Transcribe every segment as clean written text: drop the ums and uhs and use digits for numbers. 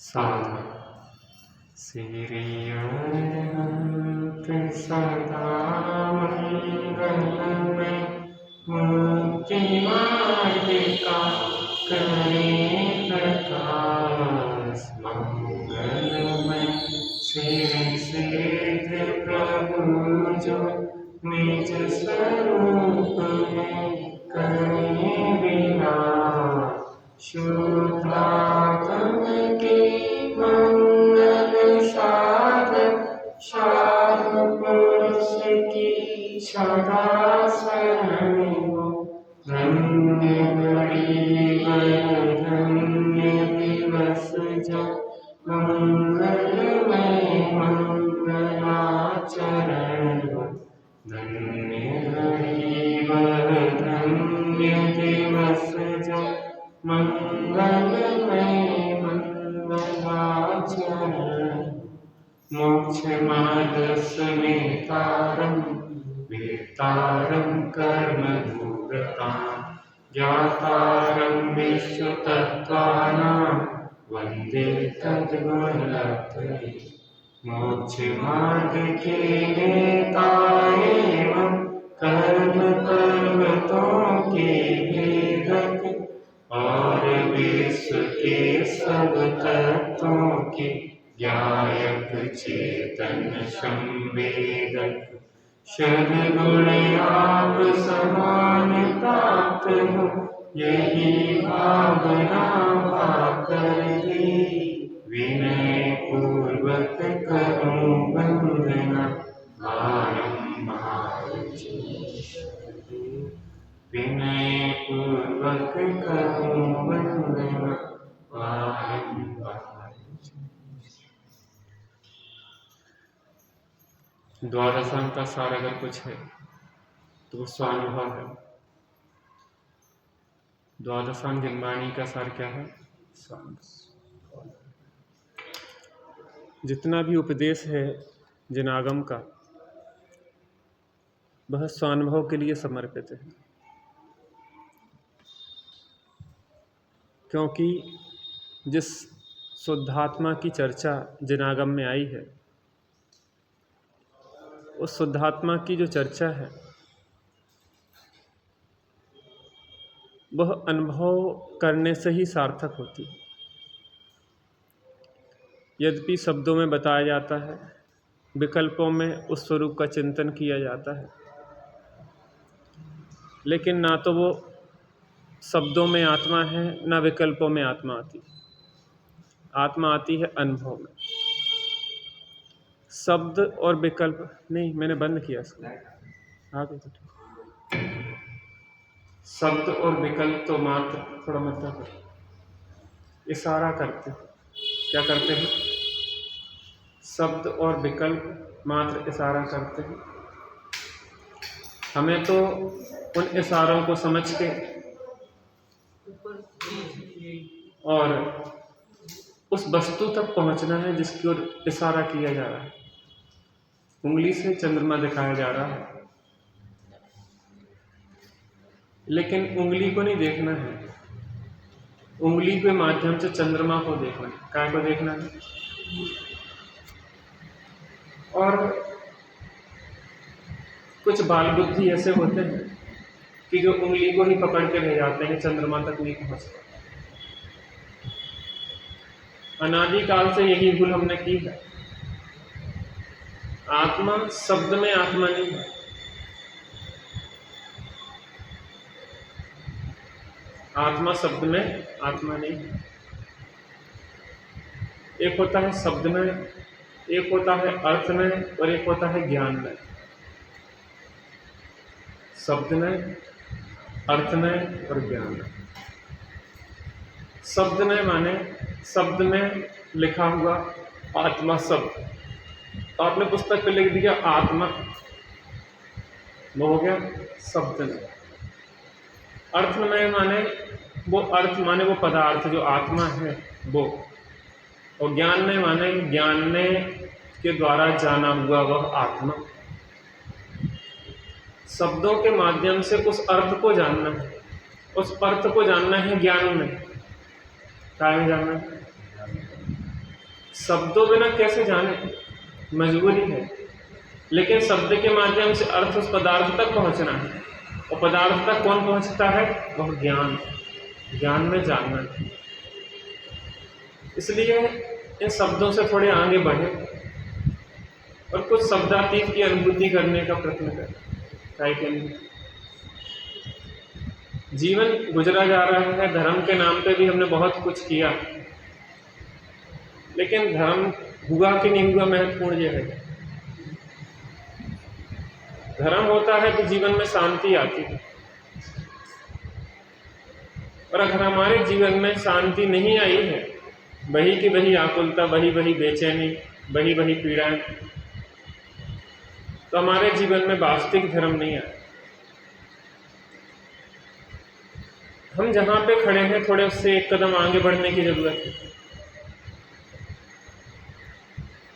साधन श्रीअनंत सदा मंगलमय मुक्ति मार्ग का करे प्रकाश मंगलमय श्री सिद्ध प्रभु जो निज स्वरूप में करे विनाश शुद्धात्म के मंगल साधन साधु पुरुष की सदा शरण हो धन्य घड़ी धन्य दिवस जो मंगलमय मंगलाचरण हो धन्य घड़ी धन्य दिवस जो मंगलमय मंगलाचरण मोक्ष मार्ग समेतारं वेतारं कर्म दूरतां ज्ञातारं विश्वतत्त्वानां वन्दे तद्गुणलब्धये मोक्ष मार्ग के नेता एवं कर्म पर्वतों के भेदक और विश्व के सब तत्वों के ज्ञायक चेतन संवेदक सद्गुण आप समान प्राप्त हो यही भावना पाकर ही विनय पूर्वक करूं वंदना बारंबार विनय पूर्वक करूं वंदना बारंबार। द्वादशांग का सार अगर कुछ है तो वो स्वानुभव है। द्वादशांग जन्माणी का सार क्या है? जितना भी उपदेश है जिनागम का वह स्वानुभव के लिए समर्पित है, क्योंकि जिस शुद्धात्मा की चर्चा जिनागम में आई है उस शुद्धात्मा की जो चर्चा है वह अनुभव करने से ही सार्थक होती है। यद्यपि शब्दों में बताया जाता है, विकल्पों में उस स्वरूप का चिंतन किया जाता है, लेकिन ना तो वो शब्दों में आत्मा है ना विकल्पों में आत्मा आती है। आत्मा आती है अनुभव में। शब्द और विकल्प नहीं, मैंने बंद किया इसको आगे तो ठीक। शब्द और विकल्प तो मात्र थोड़ा मतलब इशारा करते हैं। क्या करते हैं? शब्द और विकल्प मात्र इशारा करते हैं। हमें तो उन इशारों को समझ के और उस वस्तु तक पहुंचना है जिसकी ओर इशारा किया जा रहा है। उंगली से चंद्रमा दिखाया जा रहा है, लेकिन उंगली को नहीं देखना है, उंगली के माध्यम से चंद्रमा को देखना है। काय को देखना है? और कुछ बाल बुद्धि ऐसे होते हैं कि जो उंगली को ही पकड़ के ले जाते हैं, चंद्रमा तक नहीं पहुंचते। अनादिकाल से यही भूल हमने की है। आत्मा शब्द में आत्मा नहीं है। आत्मा शब्द में आत्मा नहीं है। एक होता है शब्द में, एक होता है अर्थ में और एक होता है ज्ञान में। शब्द में, अर्थ में और ज्ञान में। शब्द में माने शब्द में लिखा हुआ आत्मा शब्द, आपने पुस्तक पे लिख दिया आत्मा, वो हो गया शब्द में। अर्थ में माने वो अर्थ माने वो पदार्थ जो आत्मा है वो, और ज्ञान में माने ज्ञानने के द्वारा जाना हुआ वह आत्मा। शब्दों के माध्यम से उस अर्थ को जानना है, उस अर्थ को जानना है ज्ञान में। क्या में जानना है? शब्दों बिना कैसे जाने, मजबूरी है। लेकिन शब्द के माध्यम से अर्थ उस पदार्थ तक पहुंचना है, और पदार्थ तक कौन पहुंचता है? वह ज्ञान, ज्ञान में जानना है। इसलिए इन शब्दों से थोड़े आगे बढ़े और कुछ शब्दातीत की अनुभूति करने का प्रयत्न करें। काय के लिए जीवन गुजरा जा रहा है, धर्म के नाम पे भी हमने बहुत कुछ किया, लेकिन धर्म हुआ कि नहीं हुआ महत्वपूर्ण यह है। धर्म होता है तो जीवन में शांति आती है, और अगर हमारे जीवन में शांति नहीं आई है, वही की वही आकुलता, वही वही बेचैनी, वही वही पीड़ाएं, तो हमारे जीवन में वास्तविक धर्म नहीं आया। हम जहां पे खड़े हैं थोड़े उससे एक कदम आगे बढ़ने की जरूरत है।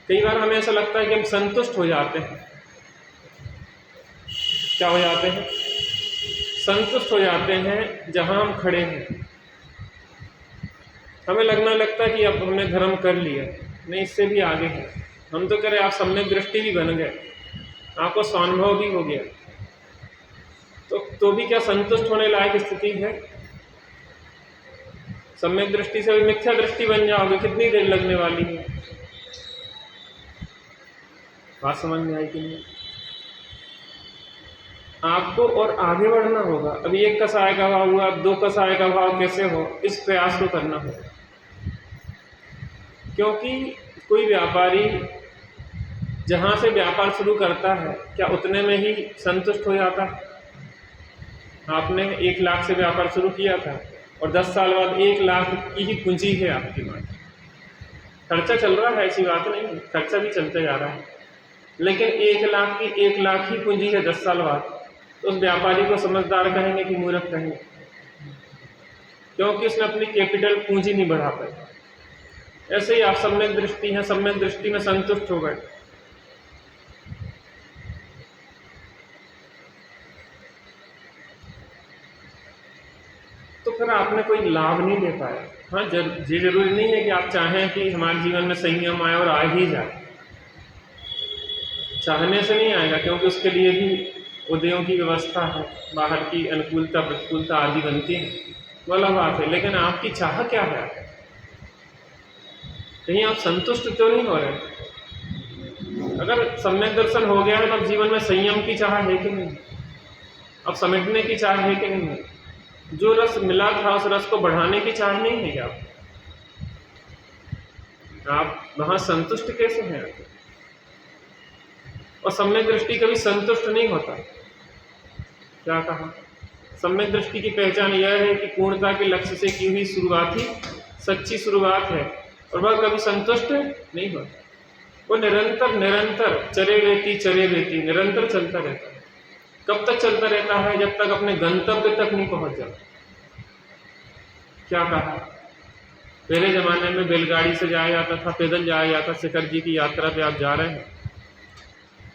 कई बार हमें ऐसा लगता है कि हम संतुष्ट हो जाते हैं। क्या हो जाते हैं? संतुष्ट हो जाते हैं जहां हम खड़े हैं। हमें लगता है कि अब हमने धर्म कर लिया, नहीं, इससे भी आगे है। हम तो कह रहे आप सम्यक दृष्टि भी बन गए, आपको स्वानुभव भी हो गया, तो भी क्या संतुष्ट होने लायक स्थिति है? सम्यक दृष्टि से भी मिथ्या दृष्टि बन जाओगे, कितनी देर लगने वाली है? बात समझ में आई कि नहीं? आपको और आगे बढ़ना होगा। अभी एक कसाय का भाव हुआ, अब 2 कसाय का भाव कैसे हो, इस प्रयास को करना होगा। क्योंकि कोई व्यापारी जहां से व्यापार शुरू करता है, क्या उतने में ही संतुष्ट हो जाता है? आपने 1 लाख से व्यापार शुरू किया था और 10 साल बाद 1 लाख की ही पूंजी है आपके पास। खर्चा चल रहा है, ऐसी बात नहीं है, खर्चा भी चलते जा रहा है, लेकिन 1 लाख की 1 लाख ही पूंजी है 10 साल बाद, तो उस व्यापारी को समझदार कहेंगे कि मूर्ख कहेंगे? क्योंकि उसने अपनी कैपिटल पूंजी नहीं बढ़ा पाई। ऐसे ही आप सम्यक दृष्टि हैं, सम्यक दृष्टि में संतुष्ट हो गए, तो फिर आपने कोई लाभ नहीं ले पाया। हाँ, ये जरूरी नहीं है कि आप चाहें कि हमारे जीवन में संयम आए और आ ही जाए। चाहने से नहीं आएगा, क्योंकि उसके लिए भी उदयों की व्यवस्था है, बाहर की अनुकूलता प्रतिकूलता आदि बनती है, वो अलग बात है। लेकिन आपकी चाह क्या है? कहीं आप संतुष्ट तो नहीं हो रहे? अगर सम्यक दर्शन हो गया है तो अब जीवन में संयम की चाह है कि नहीं? अब समेटने की चाह है कि नहीं? जो रस मिला था उस रस को बढ़ाने की चाह नहीं है क्या? आप वहां संतुष्ट कैसे हैं? और सम्यक दृष्टि कभी संतुष्ट नहीं होता। क्या कहा? सम्यक दृष्टि की पहचान यह है कि पूर्णता के लक्ष्य से की हुई शुरुआत ही सच्ची शुरुआत है, और वह कभी संतुष्ट नहीं होता। वो निरंतर चरे रहती निरंतर चलता रहता है। कब तक चलता रहता है? जब तक अपने गंतव्य तक नहीं पहुंच जाता। क्या कहा? पहले जमाने में बैलगाड़ी से जाया जाता था, पैदल जाया जाता। शिखर जी की यात्रा पे आप जा रहे हैं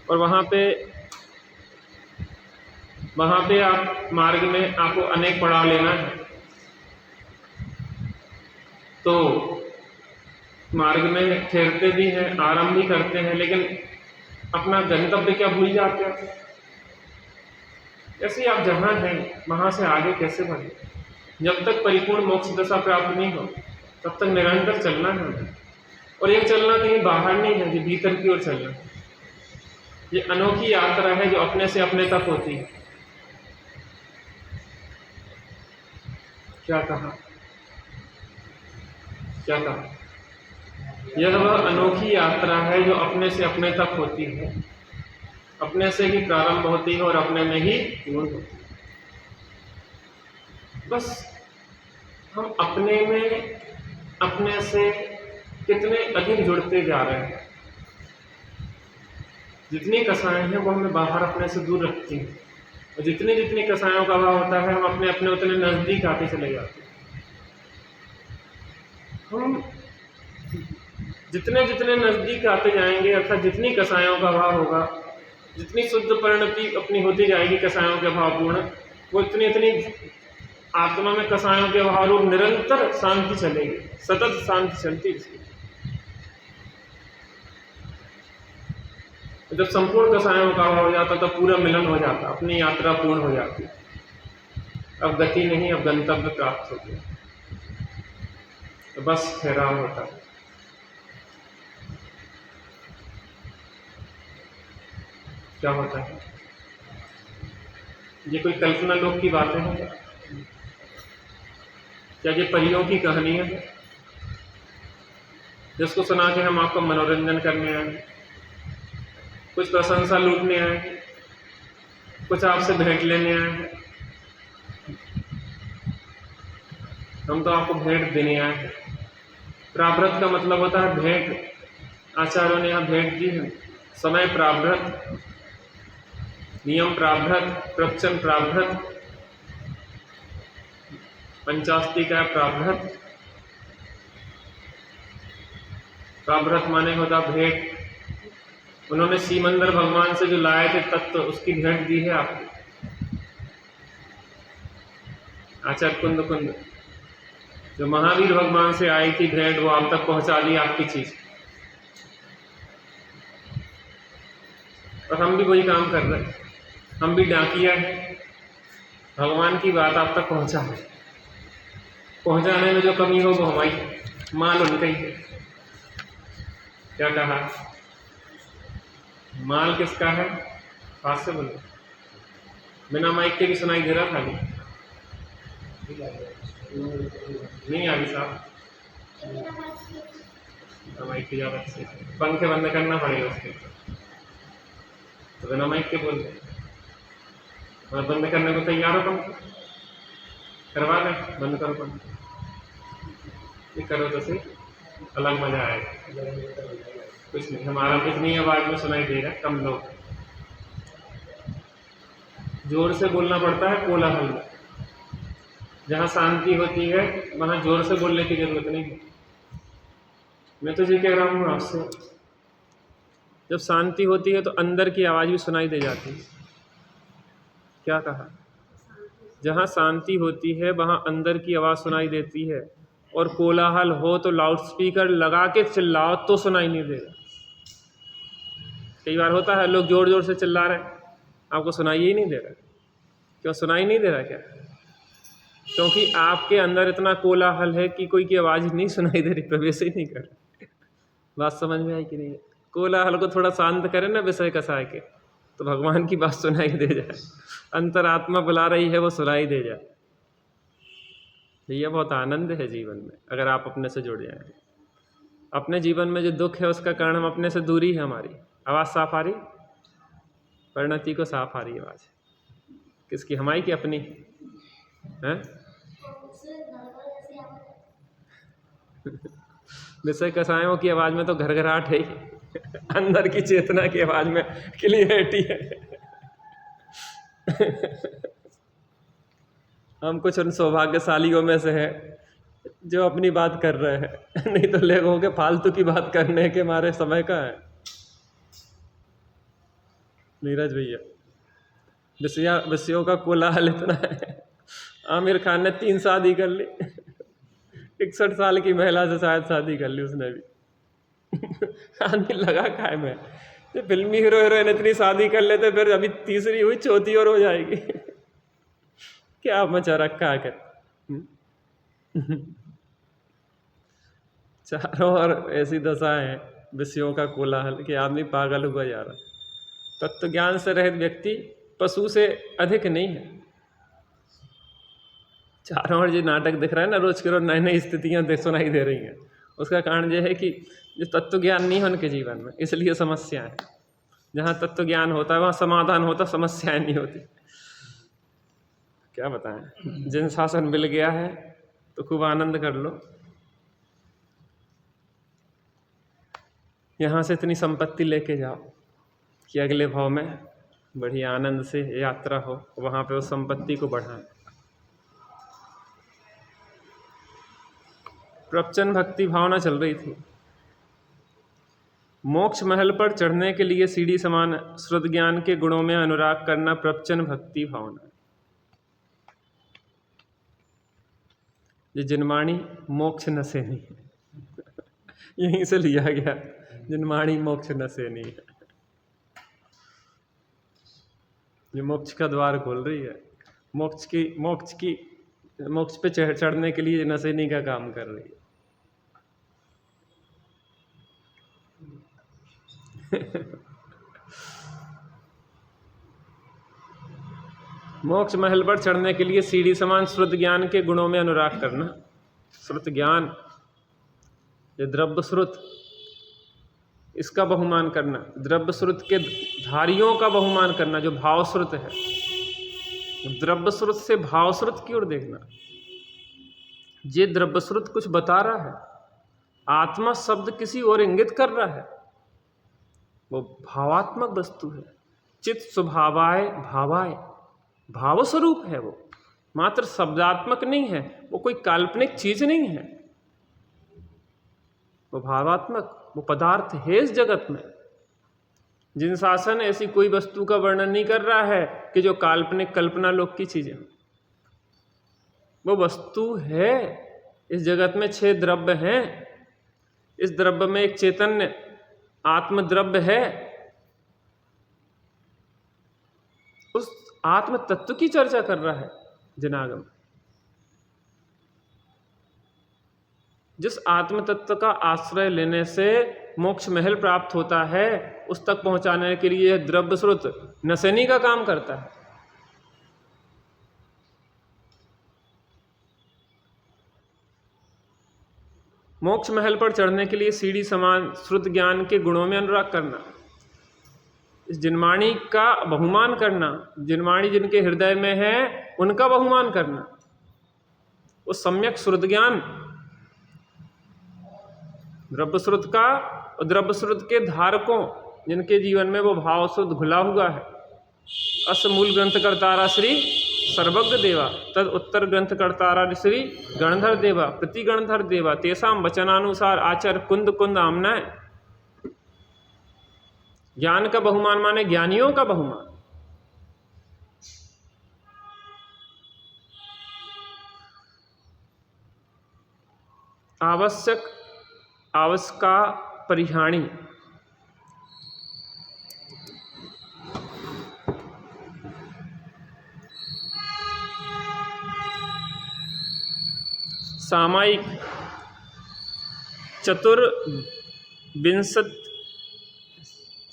और वहां पे आप मार्ग में आपको अनेक पड़ाव लेना है, तो मार्ग में ठहरते भी हैं, आराम भी करते हैं, लेकिन अपना गंतव्य क्या भूल जाते हैं? ऐसे ही आप जहां हैं वहां से आगे कैसे बढ़े? जब तक परिपूर्ण मोक्ष दशा प्राप्त नहीं हो तब तक निरंतर चलना है। और ये चलना कहीं बाहर नहीं है, ये भीतर की ओर चलना है। ये अनोखी यात्रा है जो अपने से अपने तक होती है। क्या कहा? यह वह अनोखी यात्रा है जो अपने से अपने तक होती है, अपने से ही प्रारंभ होती है और अपने में ही पूर्ण होती है। बस हम अपने में अपने से कितने अधिक जुड़ते जा रहे हैं। जितनी कसाएं हैं वो हमें बाहर अपने से दूर रखती हैं, और जितनी जितनी कसायों का अभाव होता है हम अपने अपने उतने नजदीक आते चले जाते हैं। हम जितने जितने नजदीक आते जाएंगे, अर्थात जितनी कसायों का अभाव होगा, जितनी शुद्ध परिणति अपनी होती जाएगी कसायों के अभावपूर्ण, वो इतनी इतनी आत्मा में कसायों के अभाव रूप निरंतर शांति चलेगी, सतत शांति चलती इसकी। जब संपूर्ण कसायों का अभाव हो जाता तब पूरा मिलन हो जाता, अपनी यात्रा पूर्ण हो जाती। अब गति नहीं, अब गंतव्य प्राप्त हो गया, तो बस ठहराव होता है। क्या होता है? ये कोई कल्पना लोक की बातें हैं क्या? ये परियों की कहानियां हैं जिसको सुना के हम आपको मनोरंजन करने आए, कुछ प्रशंसा लूटने आए, कुछ आपसे भेंट लेने आए हैं? हम तो आपको भेंट देने आए हैं। प्रारब्ध का मतलब होता है भेंट। आचार्यों ने यहाँ भेंट दी है। समय प्रारब्ध, नियम प्रारब्ध, प्रवचन प्रारब्ध, पंचास्ति का प्रारब्ध। प्रारब्ध माने होता भेंट। उन्होंने सीमंदर भगवान से जो लाए थे तत्व, उसकी भेंट दी है आपको। आचार्य कुंद कुंद जो महावीर भगवान से आई थी भेंट, वो आप तक पहुंचा दी आपकी चीज। और हम भी वही काम कर रहे हैं। हम भी डाकिया है, भगवान की बात आप तक पहुंचा है। पहुंचाने में जो कमी हो वो हमारी, माल उनका ही है। क्या कहा? माल किसका है? हाथ से बोलो, बिना माइक के भी सुनाई दे रहा खाली नहीं आ रही साहब, माइक की ज्यादा अच्छे, पंखे बंद करना पड़ेगा उसके, तो बिना माइक के बोल दे। और बंद करने को तैयार हो पंखे? करवा दें, बंद करो पंखे, ये करो तो सही, अलग मजा आएगा। कुछ नहीं, हमारा कितनी आवाज में सुनाई दे रहा है, कम लोग। जोर से बोलना पड़ता है कोलाहल में। जहाँ शांति होती है वहाँ जोर से बोलने की जरूरत नहीं है। मैं तो ये कह रहा हूँ आपसे, जब शांति होती है तो अंदर की आवाज़ भी सुनाई दे जाती है। क्या कहा? जहाँ शांति होती है वहाँ अंदर की आवाज़ सुनाई देती है, और कोलाहल हो तो लाउडस्पीकर लगा के चिल्लाओ तो सुनाई नहीं देगा। कई बार होता है लोग जोर जोर से चिल्ला रहे हैं, आपको सुनाई ही नहीं दे रहा। क्यों सुनाई नहीं दे रहा? क्या? क्योंकि आपके अंदर इतना कोलाहल है कि कोई की आवाज़ नहीं सुनाई दे रही, प्रवेश ही नहीं कर रही। बात समझ में आई कि नहीं? कोलाहल को थोड़ा शांत करें ना विषय कसाय के, तो भगवान की बात सुनाई दे जाए, अंतरात्मा बुला रही है वो सुनाई दे जाए। यह बहुत आनंद है जीवन में, अगर आप अपने से जुड़ जाएं। अपने जीवन में जो दुख है उसका कारण हम अपने से दूरी है हमारी। आवाज़ साफ आ रही? परिणति को साफ आ रही आवाज़? किसकी? हमारी की अपनी है? विषय कसायों की आवाज़ में तो घरघराहट है ही, अंदर की चेतना की आवाज़ में क्लियरिटी है। हम कुछ उन सौभाग्यशालियों में से है जो अपनी बात कर रहे हैं, नहीं तो लोगों के फालतू की बात करने के मारे समय का है। नीरज भैया, विषयों का कोलाहल इतना है। आमिर खान ने 3 शादी कर ली, 61 साल की महिला से शायद शादी कर ली उसने भी। आदमी लगा काय में, तो फिल्मी हीरो हीरोइन इतनी शादी कर लेते, फिर अभी तीसरी हुई, चौथी और हो जाएगी। क्या मचा रखा है? चारों ओर ऐसी दशा है विषयों का कोलाहल कि आदमी पागल हुआ जा रहा। तत्व ज्ञान से रहित व्यक्ति पशु से अधिक नहीं है। चारों ओर जो नाटक दिख रहा है ना, रोज के रोज नई नई स्थितियां सुनाई दे रही हैं, उसका कारण यह है कि जो तत्व ज्ञान नहीं है उनके जीवन में, इसलिए समस्या है। जहाँ तत्व ज्ञान होता है वहाँ समाधान होता, समस्याएं नहीं होती। क्या बताएं? जिन शासन मिल गया है तो खूब आनंद कर लो। यहाँ से इतनी संपत्ति लेके जाओ कि अगले भाव में बड़ी आनंद से यात्रा हो, वहाँ पे उस संपत्ति को बढ़ाएं। प्रवचन भक्ति भावना चल रही थी। मोक्ष महल पर चढ़ने के लिए सीढ़ी समान श्रुत ज्ञान के गुणों में अनुराग करना प्रवचन भक्ति भावना। ये जिनवाणी मोक्ष न से नहीं है। यहीं से लिया गया, जिनवाणी मोक्ष न से नहीं है। ये मोक्ष का द्वार खोल रही है। मोक्ष पे चढ़ने के लिए नशेनी का काम कर रही है। मोक्ष महल पर चढ़ने के लिए सीढ़ी समान श्रुत ज्ञान के गुणों में अनुराग करना। श्रुत ज्ञान, ये द्रव्य श्रुत, इसका बहुमान करना, द्रव्य श्रुत के धारियों का बहुमान करना जो भाव श्रुत है। द्रव्य श्रुत से भाव श्रुत की ओर देखना। ये द्रव्य श्रुत कुछ बता रहा है, आत्मा शब्द किसी और इंगित कर रहा है, वो भावात्मक वस्तु है। चित स्वभावाय भावाय, भाव स्वरूप है वो, मात्र शब्दात्मक नहीं है, वो कोई काल्पनिक चीज नहीं है, वो भावात्मक, वो पदार्थ है इस जगत में। जिन शासन ऐसी कोई वस्तु का वर्णन नहीं कर रहा है कि जो काल्पनिक कल्पना लोक की चीजें, वो वस्तु है इस जगत में। 6 द्रव्य हैं, इस द्रव्य में एक चैतन्य आत्म द्रव्य है। उस आत्म तत्व की चर्चा कर रहा है जनागम। जिस आत्म तत्व का आश्रय लेने से मोक्ष महल प्राप्त होता है, उस तक पहुंचाने के लिए द्रव्य स्रोत नशेनी का काम करता है। मोक्ष महल पर चढ़ने के लिए सीढ़ी समान श्रुत ज्ञान के गुणों में अनुराग करना, इस जिनवाणी का बहुमान करना, जिनवाणी जिनके हृदय में है उनका बहुमान करना। उस सम्यक श्रुत ज्ञान द्रव्य श्रुत का और द्रव्य श्रुत के धारकों जिनके जीवन में वो भाव शुद्ध घुला हुआ है। अस मूल ग्रंथ कर्तारा श्री सर्वज्ञ देवा, तद उत्तर ग्रंथ कर्तारा श्री गणधर देवा, प्रति गणधर देवा, तेसाम वचनानुसार आचर कुंद कुंद आमनाय। ज्ञान का बहुमान माने ज्ञानियों का बहुमान। आवश्यका परिहाणी, सामायिक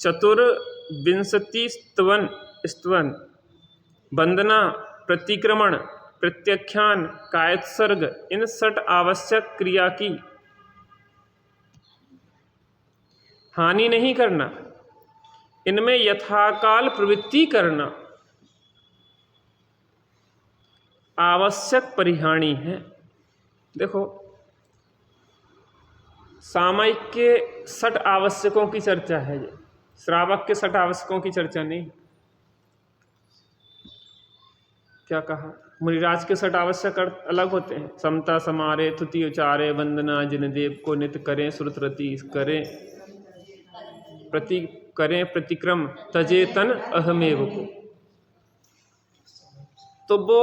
चतुर्विंशति स्तवन, वंदना, प्रतिक्रमण, प्रत्याख्यान, कायत्सर्ग, इन 6 आवश्यक क्रिया की हानि नहीं करना, इनमें यथाकाल प्रवृत्ति करना आवश्यक परिहाणी है। देखो, सामायिक के 6 आवश्यकों की चर्चा है, ये श्रावक के 6 आवश्यकों की चर्चा नहीं। क्या कहा? मुनिराज के 6 आवश्यक अर्थ अलग होते हैं। समता समारे, तुति उचारे, वंदना, जिनदेव को नित्य करें, श्रुतरति करें, प्रतिक्रम, तजे तन अहमेव को। तो वो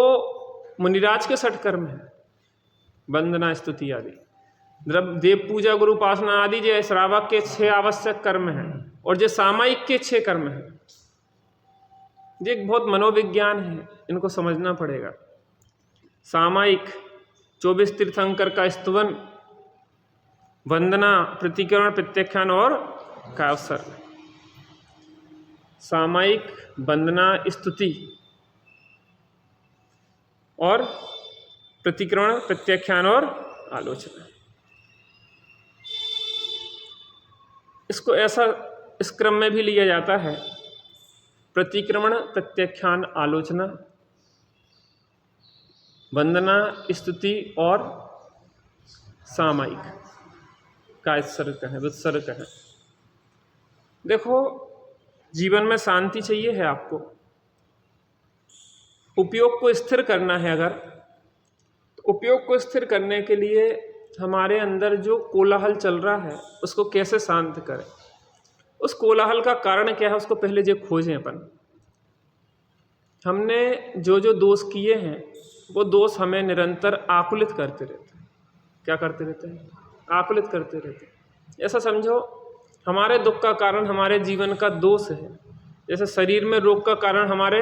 मुनिराज के 6 कर्म है, वंदना, स्तुति आदि। देव पूजा, गुरु उपासना आदि जो श्रावक के 6 आवश्यक कर्म हैं, और जो सामायिक के 6 कर्म हैं, ये एक बहुत मनोविज्ञान है, इनको समझना पड़ेगा। सामायिक 24 तीर्थंकर का स्तवन, वंदना, प्रतिकरण, प्रत्याख्यान और कायत्सर्ग। सामायिक वंदना, स्तुति और प्रतिक्रमण, प्रत्याख्यान और आलोचना। इसको ऐसा इस क्रम में भी लिया जाता है: प्रतिक्रमण, प्रत्याख्यान, आलोचना, वंदना, स्तुति और सामायिक, कायत्सर्ग है, व्युत्सर्ग है। देखो, जीवन में शांति चाहिए है आपको, उपयोग को स्थिर करना है। अगर तो उपयोग को स्थिर करने के लिए हमारे अंदर जो कोलाहल चल रहा है उसको कैसे शांत करें, उस कोलाहल का कारण क्या है, उसको पहले जो खोजें अपन। हमने जो जो दोष किए हैं वो दोष हमें निरंतर आकुलित करते रहते हैं। क्या करते रहते हैं? आकुलित करते रहते हैं। ऐसा समझो, हमारे दुख का कारण हमारे जीवन का दोष है। जैसे शरीर में रोग का कारण हमारे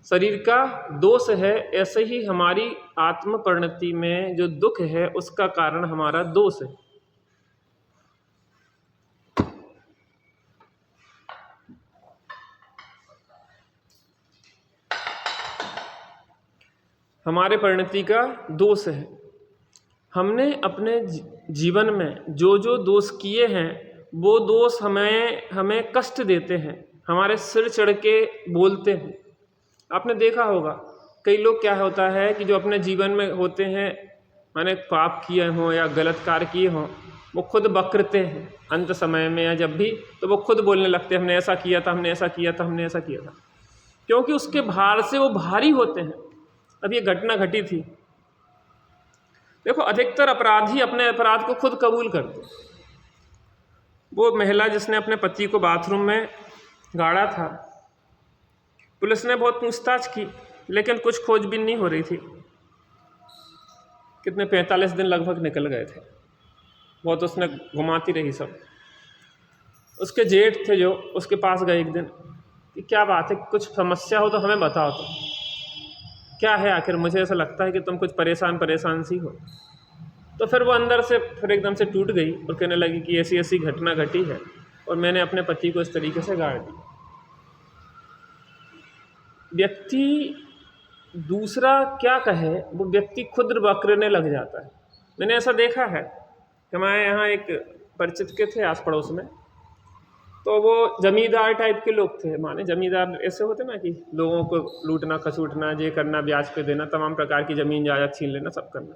शरीर का दोष है, ऐसे ही हमारी आत्म परिणति में जो दुख है उसका कारण हमारा दोष है। हमारे परिणति का दोष है। हमने अपने जीवन में जो जो दोष किए हैं वो दोष हमें कष्ट देते हैं, हमारे सिर चढ़ के बोलते हैं। आपने देखा होगा कई लोग क्या होता है कि जो अपने जीवन में होते हैं, माने पाप किए हों या गलत कार्य किए हों, वो खुद बकरते हैं अंत समय में या जब भी, तो वो खुद बोलने लगते हैं हमने ऐसा किया था, हमने ऐसा किया था, हमने ऐसा किया था, क्योंकि उसके भार से वो भारी होते हैं। अब ये घटना घटी थी। देखो, अधिकतर अपराधी अपने अपराध को खुद कबूल करते। वो महिला जिसने अपने पति को बाथरूम में गाड़ा था, पुलिस ने बहुत पूछताछ की लेकिन कुछ खोजबीन नहीं हो रही थी। कितने 45 दिन लगभग निकल गए थे, बहुत उसने घुमाती रही सब। उसके जेठ थे जो उसके पास गए एक दिन कि क्या बात है, कुछ समस्या हो तो हमें बताओ, तो क्या है आखिर, मुझे ऐसा लगता है कि तुम कुछ परेशान सी हो। तो फिर वो अंदर से फिर एकदम से टूट गई और कहने लगी कि ऐसी ऐसी घटना घटी है और मैंने अपने पति को इस तरीके से गाड़ दी। व्यक्ति दूसरा क्या कहे, वो व्यक्ति खुद बकरने लग जाता है। मैंने ऐसा देखा है कि हमारे यहाँ एक परिचित के थे आस पड़ोस में, तो वो जमींदार टाइप के लोग थे। माने जमींदार ऐसे होते ना कि लोगों को लूटना खसूटना, ये करना, ब्याज पे देना, तमाम प्रकार की ज़मीन जायदाद छीन लेना, सब करना।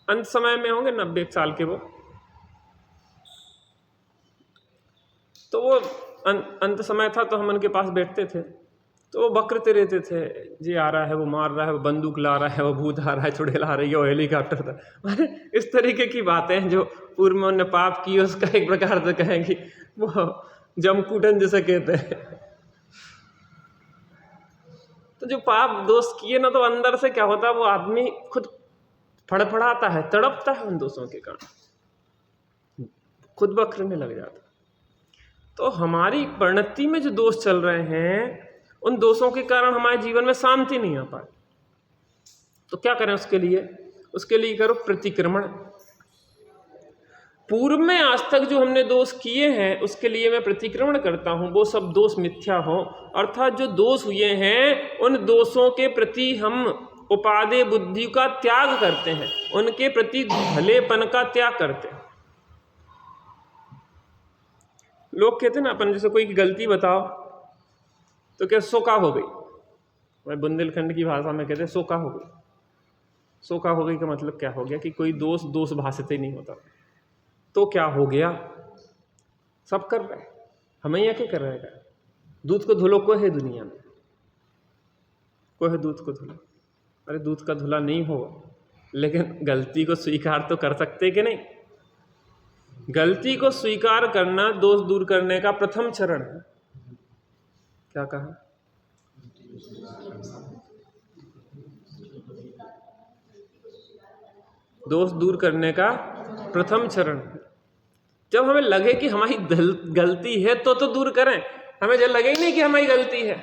अंत समय में होंगे 90 साल के वो। तो वो अंत समय था तो हम उनके पास बैठते थे, तो वो बकरते रहते थे, ये आ रहा है, वो मार रहा है, वो बंदूक ला रहा है, वो भूत आ रहा है, चुड़ैल आ रही है, वो हेलीकॉप्टर था। माने इस तरीके की बातें जो पूर्व में उन्होंने पाप की उसका एक प्रकार से कहेंगे वो जमकूटन जिसे कहते हैं। तो जो पाप दोष किए ना, तो अंदर से क्या होता है, वो आदमी खुद फड़फड़ाता है, तड़पता है उन दोषों के कारण, खुद बकरने लग जाता। तो हमारी परिणति में जो दोष चल रहे हैं, उन दोषों के कारण हमारे जीवन में शांति नहीं आ पाए। तो क्या करें उसके लिए करो प्रतिक्रमण। पूर्व में आज तक जो हमने दोष किए हैं उसके लिए मैं प्रतिक्रमण करता हूं, वो सब दोष मिथ्या हो, अर्थात जो दोष हुए हैं उन दोषों के प्रति हम उपादेय बुद्धि का त्याग करते हैं, उनके प्रति भलेपन का त्याग करते हैं। लोग कहते हैं ना, अपन जैसे कोई गलती बताओ तो क्या सोका हो गई, मैं बुंदेलखंड की भाषा में कहते हैं सोका हो गई। सोका हो गई का मतलब क्या हो गया कि कोई दोष भाषित ही नहीं होता। तो क्या हो गया, सब कर रहे हैं, हमें यह क्या कर रहेगा। दूध को धुलो को है दुनिया में, को है दूध को धुलो। अरे दूध का धुला नहीं हो, लेकिन गलती को स्वीकार तो कर सकते कि नहीं। गलती को स्वीकार करना दोष दूर करने का प्रथम चरण है। क्या कहा, दोष दूर करने का प्रथम चरण। जब हमें लगे कि हमारी गलती है तो दूर करें, हमें जब लगे ही नहीं कि हमारी गलती है।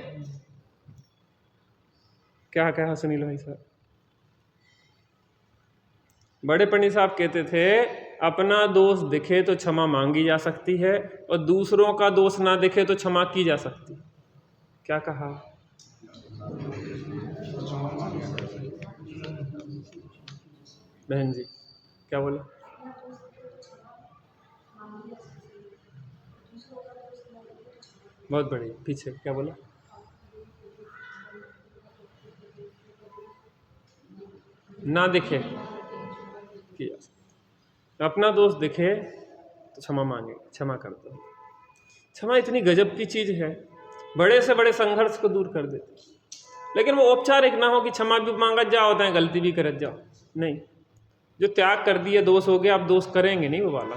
क्या कहा सुनील भाई साहब, बड़े पंडित साहब कहते थे अपना दोष दिखे तो क्षमा मांगी जा सकती है और दूसरों का दोष ना दिखे तो क्षमा की जा सकती है। क्या कहा, बहन जी क्या बोला, बहुत बढ़िया, पीछे क्या बोला, ना दिखे किया, अपना दोष दिखे तो क्षमा मांगे, क्षमा कर दो। क्षमा इतनी गजब की चीज है, बड़े से बड़े संघर्ष को दूर कर देती। लेकिन वो औपचारिक ना हो कि क्षमा भी मांगा जाओ होता है, गलती भी करत जाओ, नहीं। जो त्याग कर दिए, दोष हो गया, आप दोष करेंगे नहीं, वो वाला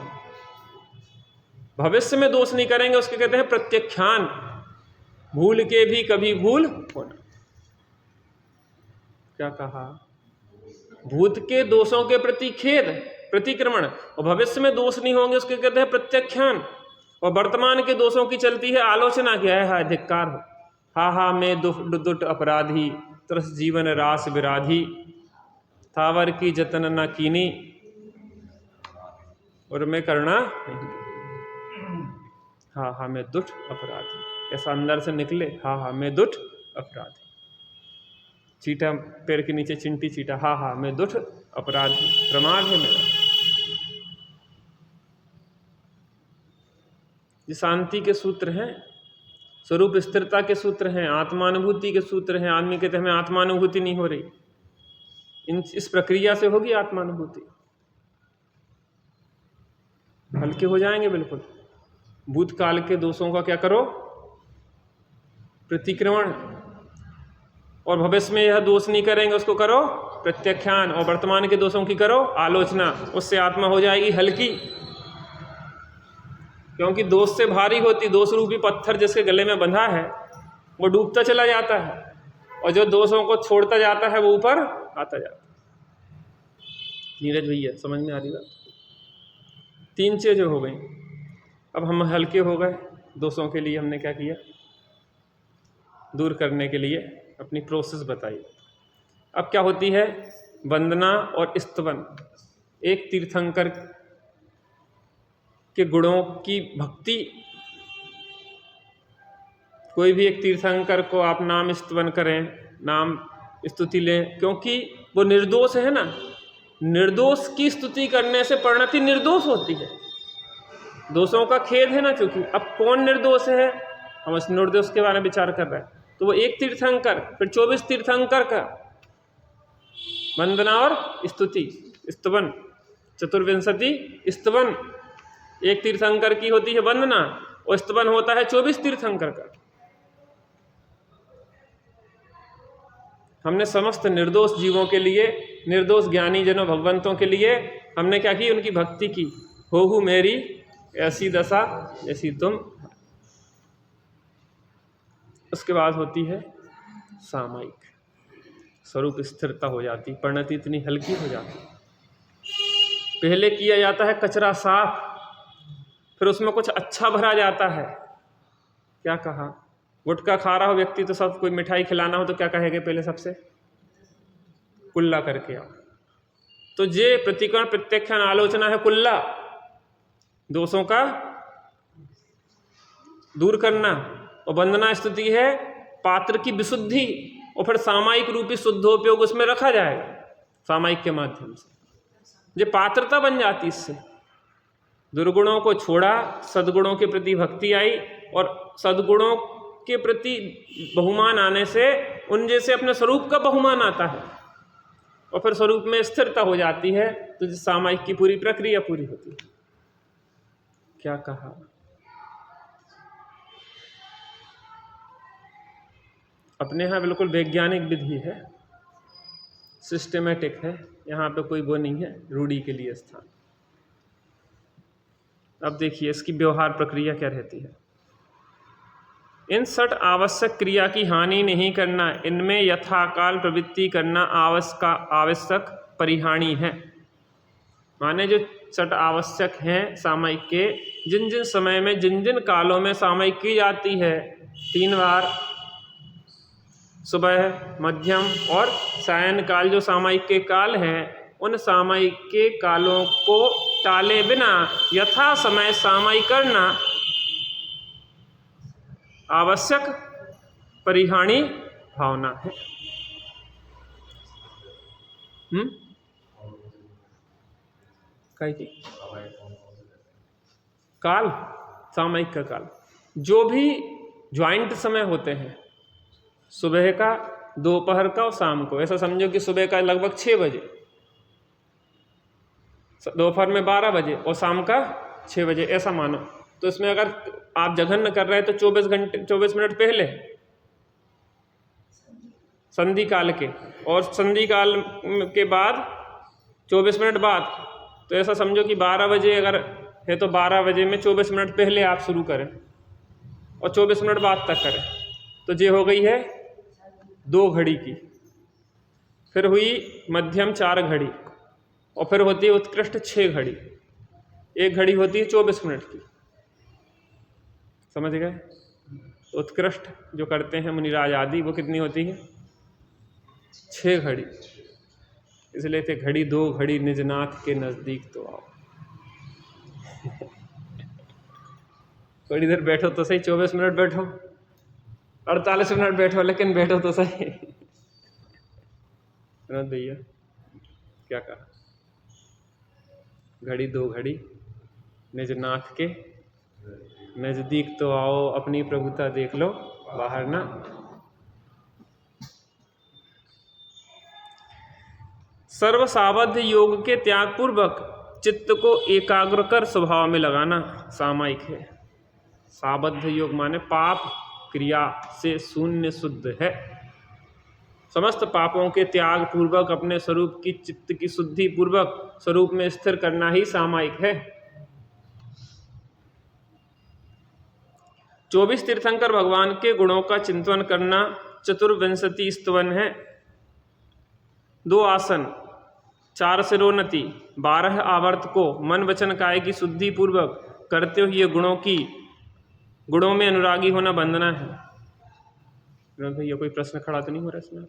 भविष्य में दोष नहीं करेंगे, उसके कहते हैं प्रत्याख्यान, भूल के भी कभी भूल होना। क्या कहा, भूत के दोषों के प्रति खेद, प्रतिक्रमण, और भविष्य में दोष नहीं होंगे उसके कहते हैं प्रत्याख्यान, और वर्तमान के दोषों की चलती है आलोचना, क्या है धिक्कार हो। हा हा मैं दुट अपराधी, त्रस जीवन रास विराधी, थावर की जतन न कीनी, और मैं करना नहीं। हा हा मैं दुष्ट अपराधी, ऐसा अंदर से निकले, हा हा मैं दुष्ट अपराधी। चीटा पैर के नीचे चिंटी चीटा, हा हा मैं दुष्ट अपराधी, प्रमाद है मेरा। ये शांति के सूत्र हैं, स्वरूप स्थिरता के सूत्र हैं, आत्मानुभूति के सूत्र हैं। आदमी कहते हैं हमें आत्मानुभूति नहीं हो रही, इस प्रक्रिया से होगी आत्मानुभूति, हल्के हो जाएंगे बिल्कुल। भूतकाल के दोषों का क्या करो, प्रतिक्रमण, और भविष्य में यह दोष नहीं करेंगे उसको करो प्रत्याख्यान, और वर्तमान के दोषों की करो आलोचना। उससे आत्मा हो जाएगी हल्की, क्योंकि दोष से भारी होती, दोष रूपी पत्थर जिसके गले में बंधा है वो डूबता चला जाता है, और जो दोषों को छोड़ता जाता है वो ऊपर आता जाता है। नीरज भैया समझ में आ रही बात? 3 चीजें हो गई। अब हम हल्के हो गए, दोषों के लिए हमने क्या किया, दूर करने के लिए अपनी प्रोसेस बताई। अब क्या होती है, वंदना और स्तवन। एक तीर्थंकर के गुणों की भक्ति, कोई भी एक तीर्थंकर को आप नाम स्तवन करें, नाम स्तुति लें, क्योंकि वो निर्दोष है ना। निर्दोष की स्तुति करने से परिणति निर्दोष होती है, दोषों का खेद है ना। क्योंकि अब कौन निर्दोष है, हम उस निर्दोष के बारे में विचार कर रहे हैं। तो वो एक तीर्थंकर, फिर 24 तीर्थंकर का वंदना और स्तुति, स्तवन, चतुर्विंशति स्तवन। एक तीर्थंकर की होती है वंदना, और स्तवन होता है 24 तीर्थंकर का। हमने समस्त निर्दोष जीवों के लिए, निर्दोष ज्ञानी जनों भगवंतों के लिए हमने क्या की, उनकी भक्ति की। हो मेरी ऐसी दशा ऐसी तुम। उसके बाद होती है सामायिक, स्वरूप स्थिरता हो जाती, परिणति इतनी हल्की हो जाती। पहले किया जाता है कचरा साफ, फिर उसमें कुछ अच्छा भरा जाता है। क्या कहा, गुटखा खा रहा हो व्यक्ति तो सब, कोई मिठाई खिलाना हो तो क्या कहेंगे, पहले सबसे कुल्ला करके आओ। तो ये प्रतिकरण प्रत्याख्यान आलोचना है कुल्ला, दोषों का दूर करना। और वंदना स्तुति है पात्र की विशुद्धि, और फिर सामायिक रूपी शुद्धोपयोग उसमें रखा जाएगा सामायिक के माध्यम से। ये पात्रता बन जाती, इससे दुर्गुणों को छोड़ा, सद्गुणों के प्रति भक्ति आई, और सद्गुणों के प्रति बहुमान आने से उन जैसे अपने स्वरूप का बहुमान आता है, और फिर स्वरूप में स्थिरता हो जाती है। तो सामायिक की पूरी प्रक्रिया पूरी होती है। क्या कहा, अपने यहाँ बिल्कुल वैज्ञानिक विधि है, सिस्टेमेटिक है, यहाँ पे कोई वो नहीं है रूढ़ी के लिए स्थान। अब देखिए इसकी व्यवहार प्रक्रिया क्या रहती है। इन 6 आवश्यक क्रिया की हानि नहीं करना, इनमें यथाकाल प्रवृत्ति करना आवश्यक परिहानी है। माने जो 6 आवश्यक हैं सामायिक के, जिन जिन समय में, जिन जिन कालों में सामायिक की जाती है, 3 बार, सुबह, मध्यम और सायन काल, जो सामायिक के काल हैं, उन सामायिक के कालों को टाले बिना यथा समय सामायिक करना आवश्यक परिहानी भावना है। कई काल, सामायिक का काल, जो भी ज्वाइंट समय होते हैं, सुबह का, दोपहर का और शाम को। ऐसा समझो कि सुबह का लगभग 6 बजे, दोपहर में 12 बजे और शाम का 6 बजे, ऐसा मानो। तो इसमें अगर आप जघन्य कर रहे हैं तो 24 मिनट पहले संधि काल के, और संधि काल के बाद 24 मिनट बाद। तो ऐसा समझो कि 12 बजे अगर है तो 12 बजे में 24 मिनट पहले आप शुरू करें और 24 मिनट बाद तक करें। तो ये हो गई है 2 घड़ी की, फिर हुई मध्यम 4 घड़ी, और फिर होती है उत्कृष्ट 6 घड़ी। 1 घड़ी होती है 24 मिनट की, समझ गए? उत्कृष्ट जो करते हैं मुनिराज आदि, वो कितनी होती है? 6 घड़ी। इसलिए थे घड़ी 2 घड़ी निजनाथ के नज़दीक तो आओ। थोड़ी देर बैठो तो सही, 24 मिनट बैठो, 48 मिनट बैठो, लेकिन बैठो तो सही। विनोद भैया क्या कहा? घड़ी 2 घड़ी निजनाथ के नजदीक तो आओ, अपनी प्रभुता देख लो बाहर ना। सर्वसावध योग के त्याग पूर्वक चित्त को एकाग्र कर स्वभाव में लगाना सामायिक है। साबद्ध योग माने पाप क्रिया से शून्य शुद्ध है। समस्त पापों के त्याग पूर्वक अपने स्वरूप की चित्त की शुद्धि पूर्वक स्वरूप में स्थिर करना ही सामायिक है। 24 तीर्थंकर भगवान के गुणों का चिंतन करना चतुर्विंशति स्तवन है। 2 आसन, 4 सिरोन्नति, 12 आवर्त को मन वचन काय की शुद्धि पूर्वक करते हुए गुणों में अनुरागी होना बंधना है। भैया कोई प्रश्न खड़ा तो नहीं हो रहा इसमें?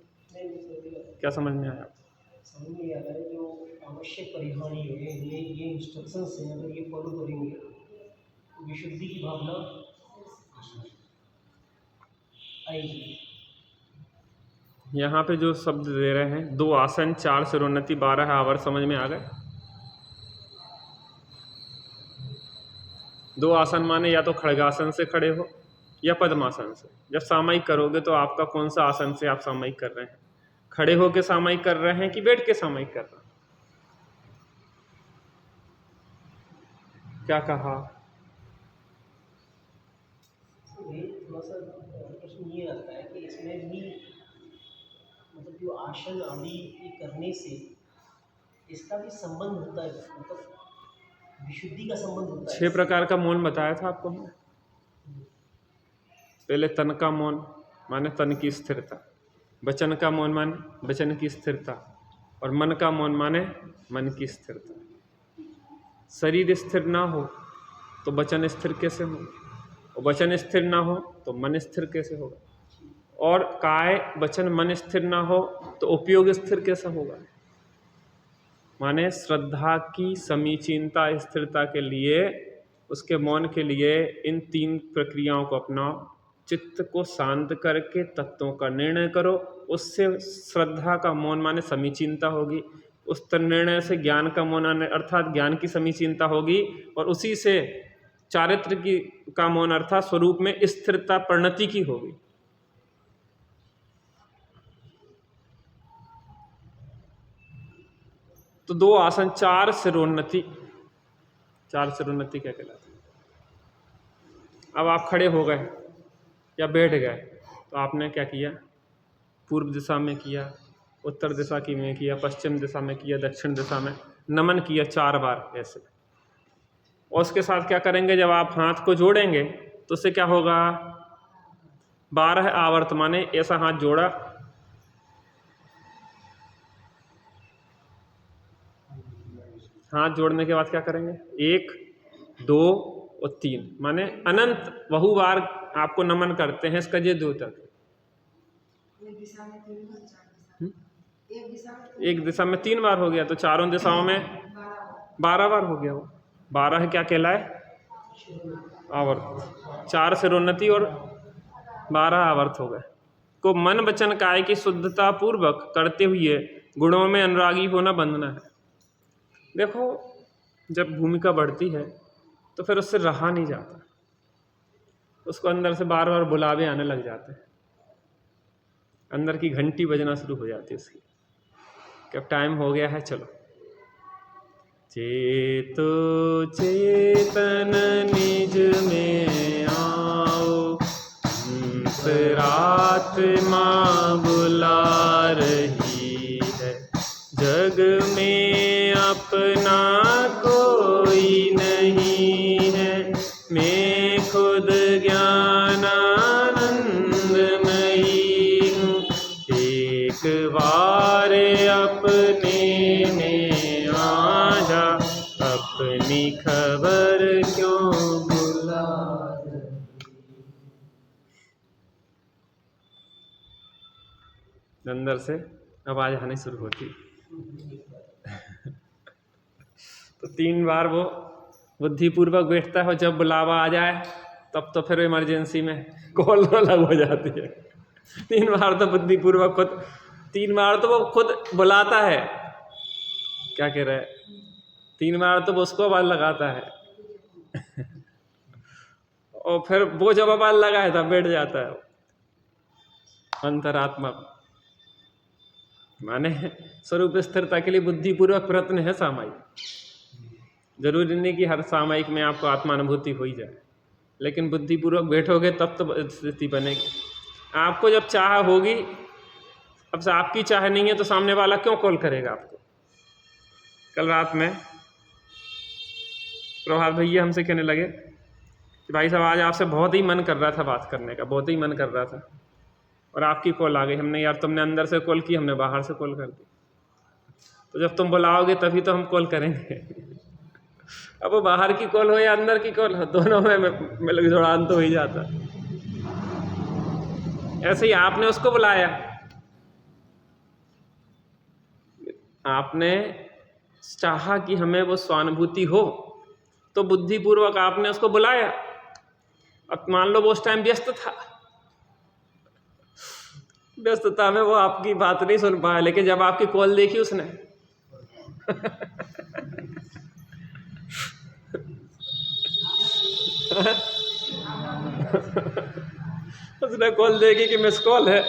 क्या समझ में आया? समझ में आ रहा है जो आवश्यक परिहानी है, ये इंस्ट्रक्शंस हैं, अगर ये फॉलो करेंगे तो विशुद्धि की भावना आएगी। यहाँ पे जो शब्द दे रहे हैं 2 आसन, 4 सिरोन्नति, 12 आवर्त, समझ में आ गए? 2 आसन माने या तो खड़गासन से खड़े हो या पद्मासन से। जब सामायिक करोगे तो आपका कौन सा आसन से आप सामायिक कर रहे हैं? खड़े होके सामायिक कर रहे हैं कि बैठ के सामायिक कर रहे हैं? क्या कहा? थोड़ा सा प्रश्न ये आता है कि इसमें भी मतलब जो आसन आदि करने से इसका भी संबंध होता है, मतलब विशुद्धि का संबंध होता है। 6 प्रकार का मौन बताया था आपको हमने। पहले तन का मौन माने तन की स्थिरता, वचन का मौन माने वचन की स्थिरता, और मन का मौन माने मन की स्थिरता। शरीर स्थिर ना हो तो वचन स्थिर कैसे होगा, और वचन स्थिर ना हो तो मन स्थिर कैसे होगा, और काय वचन मन स्थिर ना हो तो उपयोग स्थिर कैसे होगा। माने श्रद्धा की समीचीनता स्थिरता के लिए, उसके मौन के लिए इन 3 प्रक्रियाओं को अपनाओ। चित्त को शांत करके तत्वों का निर्णय करो, उससे श्रद्धा का मौन माने समीचीनता होगी। उस निर्णय से ज्ञान का मौन अर्थात ज्ञान की समीचीनता होगी, और उसी से चारित्र की का मौन अर्थात स्वरूप में स्थिरता परिणति की होगी। तो 2 आसन, 4 सिरोन्नति। 4 सिरोन्नति क्या कहलाती है? अब आप खड़े हो गए या बैठ गए तो आपने क्या किया? पूर्व दिशा में किया, उत्तर दिशा की में किया, पश्चिम दिशा में किया, दक्षिण दिशा में नमन किया 4 बार ऐसे। और उसके साथ क्या करेंगे? जब आप हाथ को जोड़ेंगे तो उससे क्या होगा? 12 आवर्त माने ऐसा हाथ जोड़ा, हाथ जोड़ने के बाद क्या करेंगे? 1, 2 और 3 माने अनंत बहुबार आपको नमन करते हैं इसका ये द्योतक। एक दिशा में 3 बार हो गया तो चारों दिशाओं में 12 बार हो गया। वो 12 क्या कहलाए? आवर्त। 4 सिरोन्नति और 12 आवर्त हो गए। को मन वचन काय की शुद्धता पूर्वक करते हुए गुणों में अनुरागी होना बंधना है। देखो जब भूमिका बढ़ती है तो फिर उससे रहा नहीं जाता, उसको अंदर से बार बार बुलावे आने लग जाते हैं, अंदर की घंटी बजना शुरू हो जाती है उसकी कि अब टाइम हो गया है, चलो। चेतो चेतन निज में आओ, अंतरात्मा बुला रही है, जग में अपना कोई नहीं है, मैं खुद ज्ञानानंदमयी हूँ, एक बार अपने में आ जा, अपनी खबर क्यों बुला। अंदर से आवाज़ आनी शुरू होती। तो 3 बार वो बुद्धिपूर्वक बैठता है और जब बुलावा आ जाए तब तो फिर इमरजेंसी में कॉल अलग हो जाती है। 3 बार तो बुद्धिपूर्वक खुद, 3 बार तो वो खुद बुलाता है, क्या कह रहा है, 3 बार तो वो उसको आवाज़ लगाता है और फिर वो जब आवाज़ लगाए तब बैठ जाता है अंतरात्मा। माने स्वरूप स्थिरता के लिए बुद्धिपूर्वक प्रयत्न है सामायिक। जरूरी नहीं कि हर सामायिक में आपको आत्मानुभूति हो ही जाए, लेकिन बुद्धिपूर्वक बैठोगे तब तो स्थिति बनेगी। आपको जब चाह होगी, अब से आपकी चाह नहीं है तो सामने वाला क्यों कॉल करेगा आपको। कल रात में प्रभात भैया हमसे कहने लगे कि भाई साहब आज आपसे बहुत ही मन कर रहा था बात करने का, बहुत ही मन कर रहा था, और आपकी कॉल आ गई। हमने यार तुमने अंदर से कॉल की, हमने बाहर से कॉल कर दी। तो जब तुम बुलाओगे तभी तो हम कॉल करेंगे। अब वो बाहर की कॉल हो या अंदर की कॉल हो, दोनों में मिल जुड़ान तो हो ही जाता। ऐसे ही आपने उसको बुलाया, आपने चाहा कि हमें वो स्वानुभूति हो तो बुद्धिपूर्वक आपने उसको बुलाया। अब मान लो वो उस टाइम व्यस्त था, व्यस्तता में वो आपकी बात नहीं सुन पाया, लेकिन जब आपकी कॉल देखी उसने उसने कॉल देखी कि मिस कॉल है।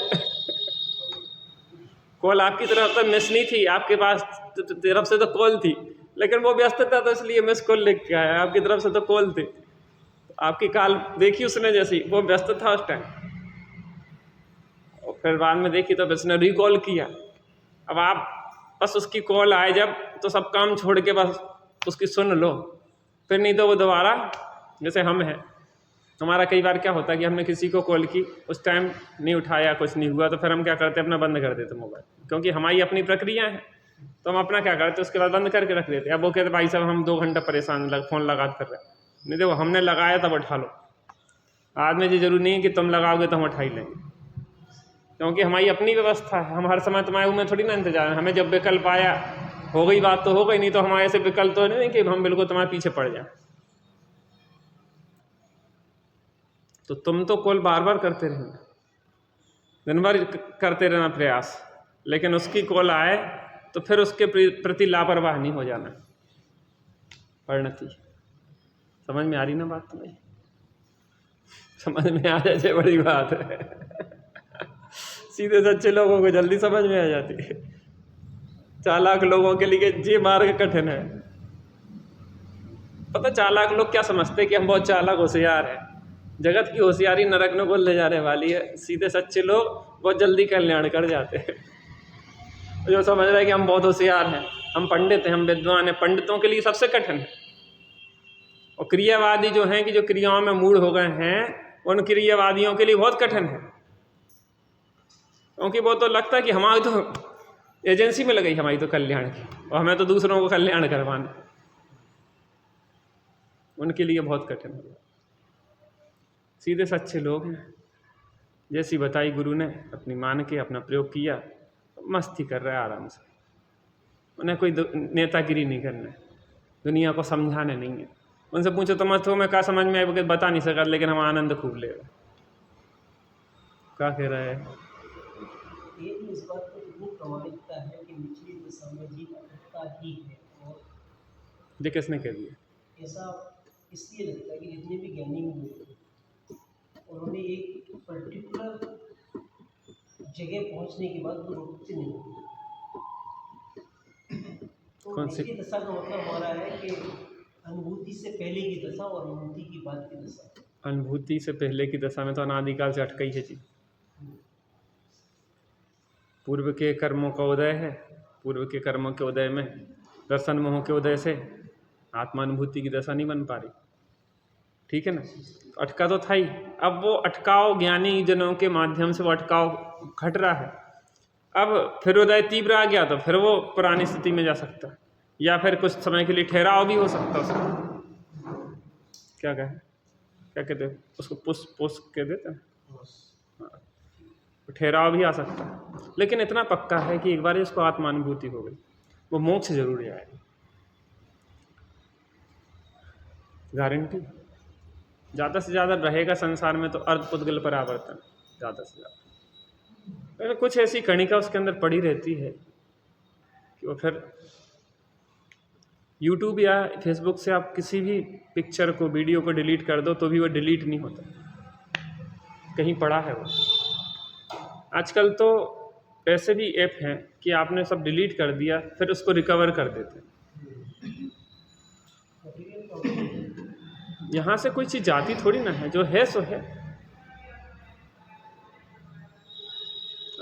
कॉल आपकी तरफ तो मिस नहीं थी, आपके पास तरफ से तो कॉल थी, लेकिन वो व्यस्त था तो इसलिए मिस कॉल लिख के आया। आपकी तरफ से तो कॉल थी, तो आपकी कॉल देखी उसने, जैसी वो व्यस्त था उस टाइम, और फिर बाद में देखी तो उसने रिकॉल किया। अब आप बस उसकी कॉल आए जब, तो सब काम छोड़ के बस उसकी सुन लो, फिर नहीं तो वो दोबारा, जैसे हम हैं, हमारा कई बार क्या होता है कि हमने किसी को कॉल की, उस टाइम नहीं उठाया, कुछ नहीं हुआ, तो फिर हम क्या करते हैं, अपना बंद कर देते मोबाइल, क्योंकि हमारी अपनी प्रक्रिया है, तो हम अपना क्या करते, उसके बाद बंद करके रख देते। अब वो कहते भाई साहब हम 2 घंटा परेशान फ़ोन लगा कर रहे, नहीं देखो हमने लगाया तब उठा लो। आज में ये जरूरी नहीं है कि तुम लगाओगे तो हम उठा ही लेंगे, क्योंकि हमारी अपनी व्यवस्था है। हम हर समय तुम्हारे में थोड़ी ना इंतजार है, हमें जब विकल्प आया हो गई बात तो हो गई, नहीं तो हमारे ऐसे विकल्प तो नहीं कि हम बिल्कुल तुम्हारे पीछे पड़ जाए। तो तुम तो कॉल बार बार करते रहना, दिन भर करते रहना प्रयास, लेकिन उसकी कॉल आए तो फिर उसके प्रति लापरवाह नहीं हो जाना। परिणति समझ में आ रही ना बात तुम्हें? समझ में आ जाए बड़ी बात है। सीधे सच्चे लोगों को जल्दी समझ में आ जाती है, चालाक लोगों के लिए ये मार्ग कठिन है। पता चालाक लोग क्या समझते हैं कि हम बहुत चालाक होशियार हैं, जगत की होशियारी नरक में को ले जाने वाली है। सीधे सच्चे लोग बहुत जल्दी कल्याण कर जाते हैं। जो समझ रहे हैं कि हम बहुत होशियार हैं, हम पंडित हैं, हम विद्वान हैं, पंडितों के लिए सबसे कठिन है। और क्रियावादी जो हैं कि जो क्रियाओं में मूढ़ हो गए हैं, उन क्रियावादियों के लिए बहुत कठिन है, क्योंकि वो तो लगता है कि हमारी तो एजेंसी में लगी, हमारी तो कल्याण की, और हमें तो दूसरों को कल्याण करवाना, उनके लिए बहुत कठिन है। सीधे सच्चे लोग हैं, जैसी बताई गुरु ने अपनी मान के अपना प्रयोग किया, मस्ती कर रहा है आराम से। उन्हें कोई नेतागिरी नहीं करना है, दुनिया को समझाने नहीं है। उनसे पूछो तो मत हो मैं क्या समझ में आए, बता नहीं सका, लेकिन हम आनंद खूब ले रहे। क्या कह रहा है? ये भी इस बात को इतनी प्रमाणिकता है कि निचली दिशा में जीव अटकता ही है। और ये किसने कह दिया? ऐसा इसलिए लगता है कि जितने भी ज्ञानी हुए उन्होंने एक पर्टिकुलर जगह पहुंचने के बाद वो रुकते नहीं। तो निचली दशा का मतलब हमारा है कि अनुभूति से पहले की दशा और अनुभूति की बाद की दशा। अनुभूति से पहले की दशा में तो अनादिकाल से अटका ही है जी। पूर्व के कर्मों का उदय है, पूर्व के कर्मों के उदय में दर्शन मोह के उदय से आत्मानुभूति की दशा नहीं बन पा रही, ठीक है ना। अटका तो था ही, अब वो अटकाव ज्ञानी जनों के माध्यम से वो अटकाव घट रहा है। अब फिर उदय तीव्र आ गया तो फिर वो पुरानी स्थिति में जा सकता है, या फिर कुछ समय के लिए ठहराव भी हो सकता है उसका। क्या कहे, क्या कहते हैं उसको, पुष्प कह देते हैं, हाँ, ठहराव भी आ सकता है, लेकिन इतना पक्का है कि एक बार इसको आत्मानुभूति हो गई, वो मोक्ष जरूर आएगा, गारंटी। ज़्यादा से ज़्यादा रहेगा संसार में तो अर्ध पुद्गल परावर्तन, ज़्यादा से ज़्यादा। अगर कुछ ऐसी कणिका उसके अंदर पड़ी रहती है कि वो फिर यूट्यूब या फेसबुक से आप किसी भी पिक्चर को, वीडियो को डिलीट कर दो तो भी वो डिलीट नहीं होता, कहीं पड़ा है वो। आजकल तो ऐसे भी ऐप हैं कि आपने सब डिलीट कर दिया फिर उसको रिकवर कर देते हैं। यहाँ से कोई चीज़ जाती थोड़ी ना है, जो है सो है।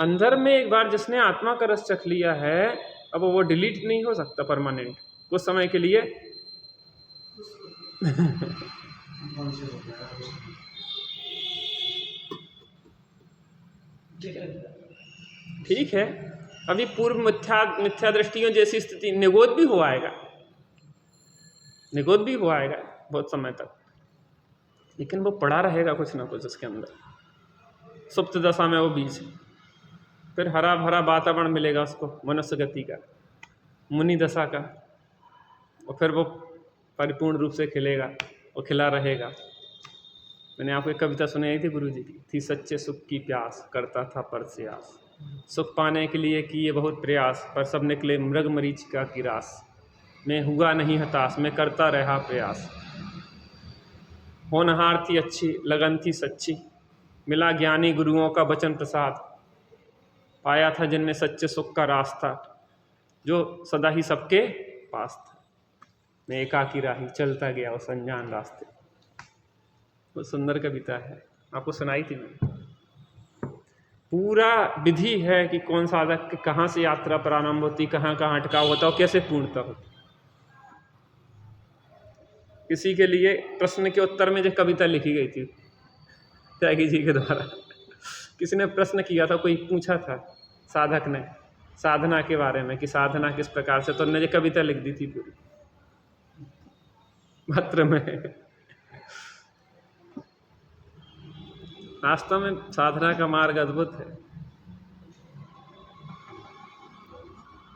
अंदर में एक बार जिसने आत्मा का रस चख लिया है, अब वो डिलीट नहीं हो सकता परमानेंट, कुछ समय के लिए ठीक है। अभी पूर्व मिथ्या दृष्टियों जैसी स्थिति निगोद भी हो आएगा, निगोद भी हो आएगा बहुत समय तक, लेकिन वो पड़ा रहेगा कुछ ना कुछ उसके अंदर। सुप्त दशा में वो बीज, फिर हरा भरा वातावरण मिलेगा उसको मनुष्य गति का, मुनि दशा का, और फिर वो परिपूर्ण रूप से खिलेगा और खिला रहेगा। मैंने आपको एक कविता सुनाई थी गुरु जी की, थी सच्चे सुख की प्यास, करता था पर से आस, सुख पाने के लिए किए बहुत प्रयास, पर सब निकले मृग मरीचिका की रास, मैं हुआ नहीं हताश, मैं करता रहा प्रयास, होनहार थी अच्छी, लगन थी सच्ची, मिला ज्ञानी गुरुओं का वचन प्रसाद, पाया था जिनने सच्चे सुख का रास्ता, जो सदा ही सबके पास था, मैं एकाकी राही चलता गया उस अनजान रास्ते। बहुत सुंदर कविता है, आपको सुनाई थी मैंने। पूरा विधि है कि कौन साधक कहाँ से यात्रा प्रारंभ होती, कहाँ कहाँ अटकाव होता और कैसे पूर्णता होती। किसी के लिए प्रश्न के उत्तर में जो कविता लिखी गई थी त्यागी जी के द्वारा, किसी ने प्रश्न किया था, कोई पूछा था साधक ने साधना के बारे में कि साधना किस प्रकार से, तो उन्होंने जो कविता लिख दी थी पूरी मात्र में। वास्तव में साधना का मार्ग अद्भुत है।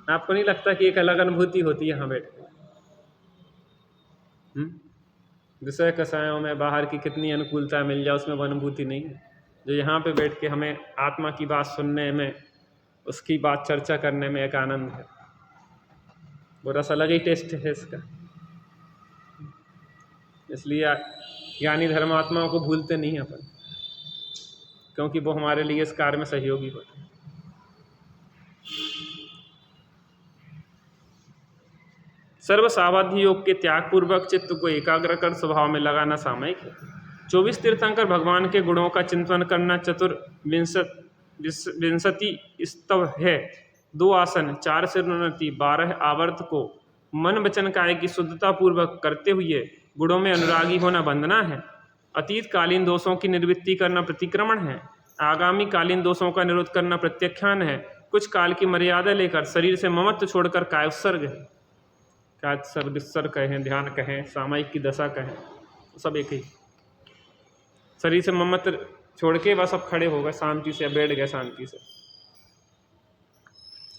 आपको नहीं लगता कि एक अलग अनुभूति होती है यहाँ बैठ के? विषय कसायों में बाहर की कितनी अनुकूलता मिल जाए, उसमें वो अनुभूति नहीं है जो यहाँ पे बैठ के हमें आत्मा की बात सुनने में, उसकी बात चर्चा करने में एक आनंद है। वो रस अलग ही टेस्ट है इसका। इसलिए ज्ञानी धर्मात्माओं को भूलते नहीं अपन, क्योंकि वो हमारे लिए इस कार्य में सहयोगी होते हैं। सर्व सावधि योग के त्याग पूर्वक चित्त को एकाग्र कर स्वभाव में लगाना सामयिक है। 24 तीर्थंकर भगवान के गुणों का चिंतन करना चतुर्विंशति स्तव है। 2 आसन, 4 सिरोन्नति, 12 आवर्त को मन वचन काय की शुद्धता पूर्वक करते हुए गुणों में अनुरागी होना वंदना है। अतीत कालीन दोषों की निर्वृत्ति करना प्रतिक्रमण है। आगामी कालीन दोषों का निरोध करना प्रत्याख्यान है। कुछ काल की मर्यादा लेकर शरीर से ममत्व छोड़कर काय उत्सर्ग है। क्या सर्विस्तर कहें, ध्यान कहें, सामायिक की दशा कहें, तो सब एक ही। शरीर से ममत्व छोड़ के बस अब खड़े हो गए शांति से, बैठ गए शांति से।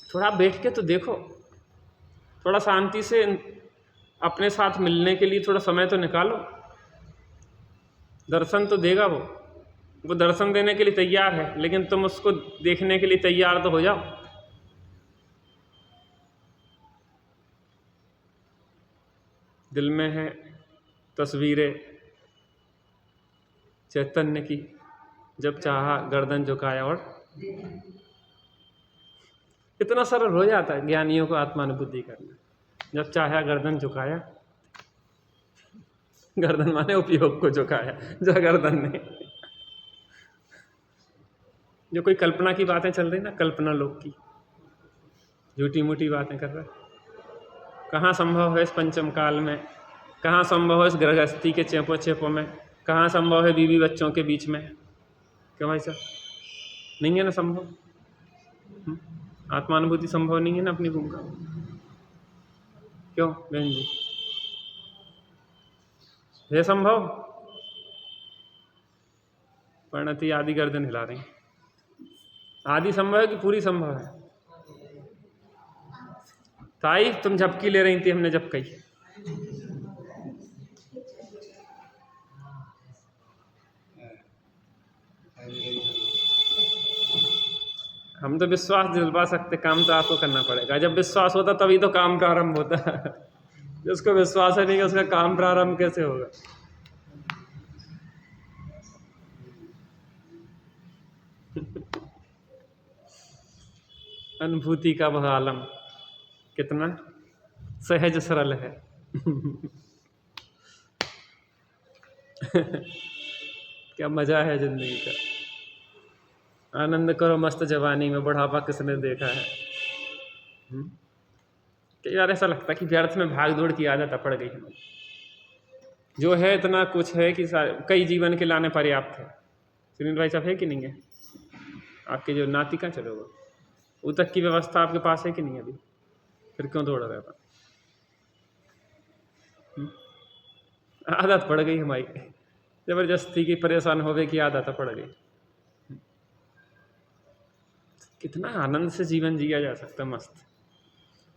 थोड़ा बैठ के तो देखो, थोड़ा शांति से अपने साथ मिलने के लिए थोड़ा समय तो निकालो। दर्शन तो देगा वो दर्शन देने के लिए तैयार है, लेकिन तुम उसको देखने के लिए तैयार तो हो जाओ। दिल में है तस्वीरें चैतन्य की, जब चाहा गर्दन झुकाया और इतना सरल हो जाता है ज्ञानियों को आत्मानुभूति करना। जब चाहा गर्दन झुकाया, गर्दन माने उपयोग को झुकाया, जो गर्दन नहीं। जो कोई कल्पना की बातें चल रही ना, कल्पना लोग की झूठी मूठी बातें कर रहा है, कहाँ संभव है इस पंचम काल में, कहाँ संभव है इस गृहस्थी के चेपों चेपों में, कहाँ संभव है बीवी बच्चों के बीच में? क्यों भाई साहब, नहीं है ना संभव? आत्मानुभूति संभव नहीं है ना अपनी भूमिका। क्यों बहन जी, है संभव? परिणति आदि गर्दन हिला रही। आधी संभव है कि पूरी संभव है? ताई तुम झपकी ले रही थी, हमने झपकाई। हम तो विश्वास दिलवा सकते, काम तो आपको करना पड़ेगा। जब विश्वास होता तभी तो काम प्रारंभ होता है। जिसको विश्वास है नहीं, उसका काम प्रारंभ कैसे होगा? अनुभूति का वह आलम कितना सहज सरल है। क्या मजा है जिंदगी का। आनंद करो मस्त जवानी में, बुढ़ापा किसने देखा है। कई बार ऐसा लगता है कि व्यर्थ में भाग दौड़ की आदत पड़ गई हमें। जो है इतना कुछ है कि कई जीवन के लाने पर्याप्त है। सुनील भाई साहब है कि नहीं है? आपके जो नाती कहाँ चले गए? वो तक की व्यवस्था आपके पास है कि नहीं अभी? फिर क्यों दौड़ रहे था? आदत पड़ गई हमारी, जबरदस्ती की परेशान होवे की आदत पड़ गई। कितना आनंद से जीवन जिया जा सकता है, मस्त।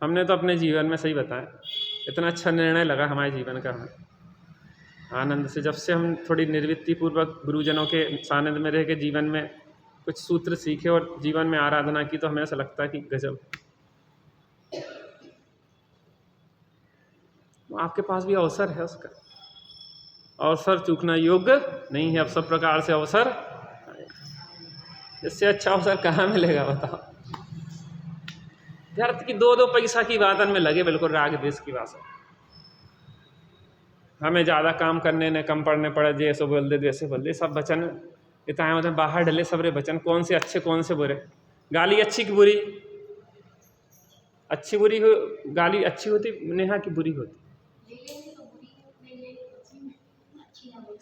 हमने तो अपने जीवन में, सही बताया, इतना अच्छा निर्णय लगा हमारे जीवन का हमें आनंद से। जब से हम थोड़ी निर्वृत्ति पूर्वक गुरुजनों के सानिध्य में रह के जीवन में कुछ सूत्र सीखे और जीवन में आराधना की, तो हमें ऐसा लगता है कि गजब। आपके पास भी अवसर है, उसका अवसर चूकना योग्य नहीं है। अब सब प्रकार से अवसर, इससे अच्छा अवसर कहाँ मिलेगा बताओ? व्यर्थ की दो पैसा की बातन में लगे, बिल्कुल राग द्वेष की भाषा। हमें ज़्यादा काम करने ने कम पढ़ने पड़े, जैसे बोल दे वैसे बोल दे, सब वचन इतना होते बाहर डले सबरे वचन, कौन से अच्छे कौन से बुरे। गाली अच्छी की बुरी? अच्छी बुरी हो गाली अच्छी होती नेहा की बुरी होती?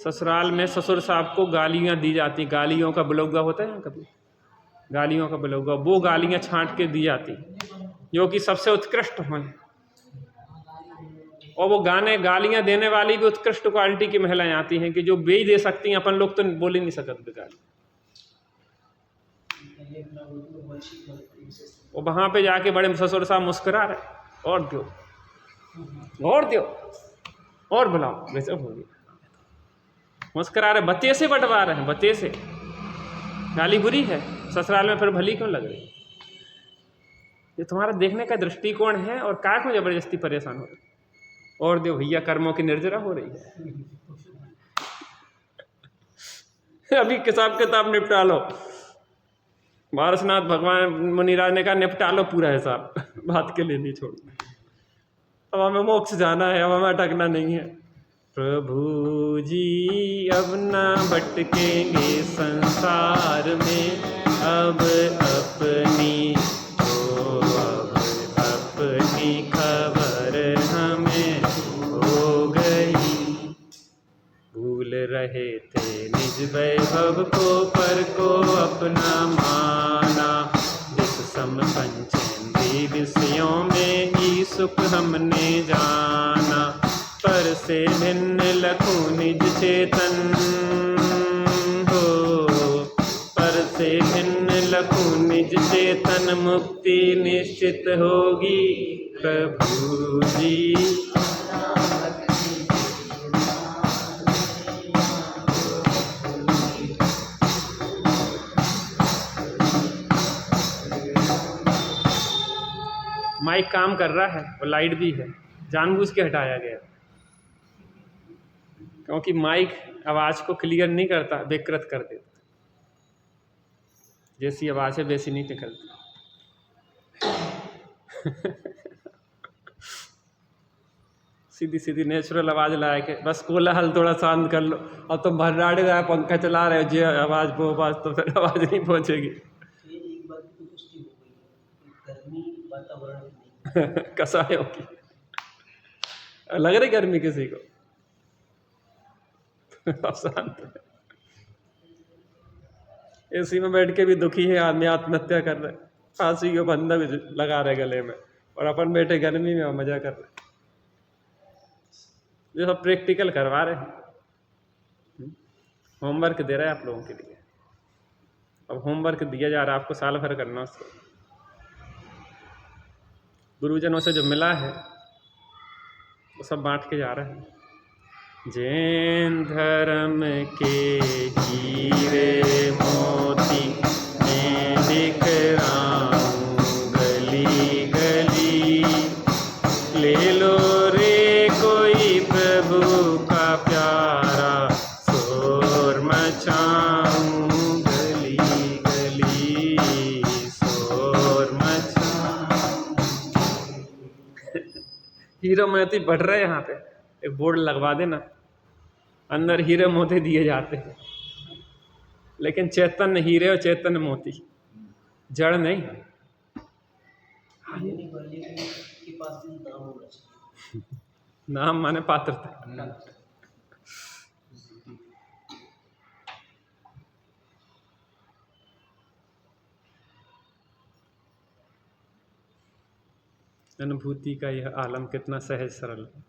ससुराल में ससुर साहब को गालियाँ दी जाती, गालियों का बलौगा होता है ना कभी, गालियों का बलौगा, वो गालियाँ छांट के दी जाती जो कि सबसे उत्कृष्ट हों। और वो गालियाँ देने वाली भी उत्कृष्ट क्वालिटी की महिलाएं आती हैं कि जो वे ही दे सकती हैं, अपन लोग तो बोल ही नहीं सकते गाली। वो वहाँ पे जाके बड़े ससुर साहब मुस्कुरा रहे, और दो और दो और बुलाओ, गजब हो गया। मुस्कुरा रहे, बच्चे से बंटवा रहे हैं, बच्चे से। गाली बुरी है, ससुराल में फिर भली क्यों लग रही? ये तुम्हारा देखने का दृष्टिकोण है, और काय को जबरदस्ती परेशान हो रहे? और दो भैया, कर्मों की निर्जरा हो रही है। अभी हिसाब किताब निपटा लो। पारसनाथ भगवान मुनिराज ने कहा निपटा लो पूरा हिसाब, बात के लिए नहीं छोड़ना। अब हमें मोक्ष जाना है, अब हमें अटकना नहीं है। प्रभु जी अब ना भटकेंगे संसार में, अब अपनी अब अपनी खबर हमें हो गई। भूल रहे थे निज वैभव को, पर को अपना माना। दिस सम पंचेंद्रिय विषयों में ही सुख हमने जाना। पर से भिन्न लखूं निज चेतन हो, पर से भिन्न लखूं निज चेतन, मुक्ति निश्चित होगी प्रभु जी। माइक काम कर रहा है और लाइट भी है, जानबूझ के हटाया गया, क्योंकि माइक आवाज़ को क्लियर नहीं करता, विकृत कर देता। जैसी आवाज़ है वैसी नहीं निकलती। सीधी सीधी नेचुरल आवाज़ लाए के बस कोलाहल थोड़ा शांत कर लो, और तुम भर्राड़े रहा पंखा चला रहे हो, जो आवाज़ वो आवाज़, तो फिर आवाज़ नहीं पहुँचेगी। एक बात की पुष्टि हो गई, गर्मी वातावरण कसायों की लग रही गर्मी किसी को? शांत एसी में बैठ के भी दुखी है आदमी, आत्महत्या कर रहे, फांसी को बंधा भी लगा रहे गले में, और अपन बैठे गर्मी में मजा कर रहे। जो सब प्रैक्टिकल करवा रहे हैं, होमवर्क दे रहे हैं आप लोगों के लिए। अब होमवर्क दिया जा रहा है आपको, साल भर करना उसको। गुरुजनों से जो मिला है वो सब बांट के जा रहा है। जैन धर्म के हीरे मोती मैं बिखराऊं गली गली, ले लो रे कोई प्रभु का प्यारा, शोर मचाऊं गली गली, शोर मचाऊं। हीरो मोती बढ़ रहे यहाँ पे, एक बोर्ड लगवा देना, अंदर हीरे मोती दिए जाते हैं, लेकिन चैतन्य हीरे और चैतन्य मोती, जड़ नहीं। लेने वाले के पास भी नाम होना चाहिए। नाम माने पात्रता। अनुभूति का यह आलम कितना सहज सरल है।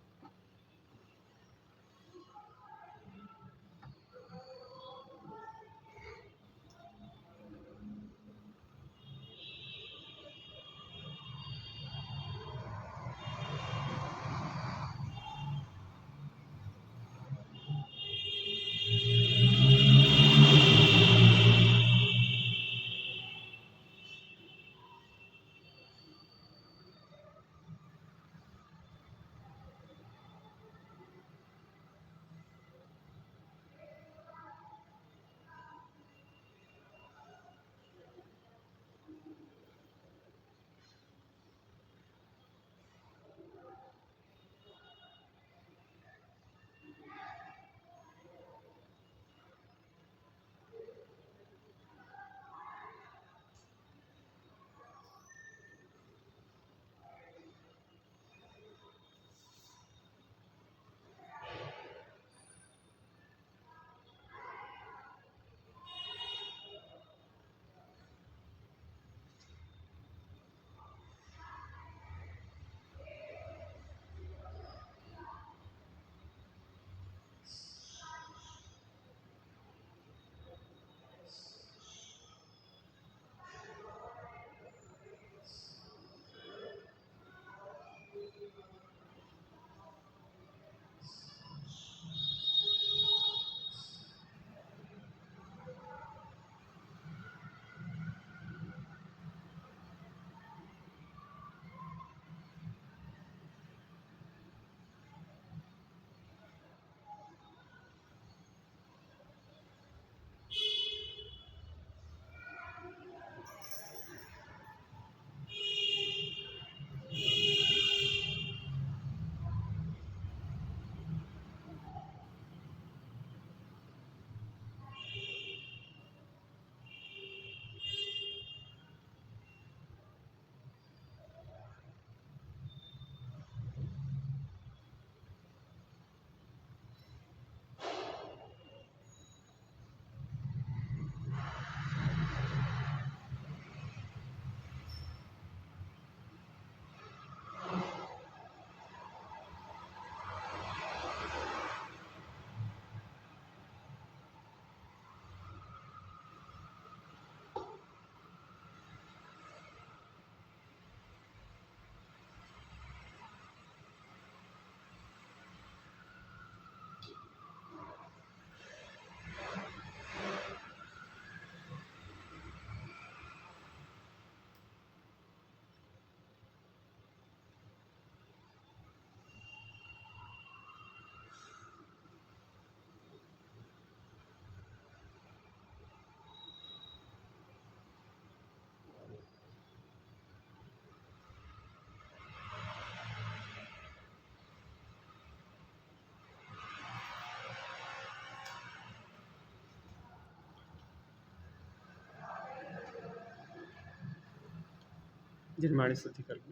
जिनमाणी स्तुति कर लो।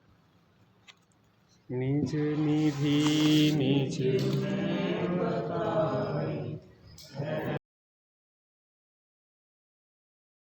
निज निधि निज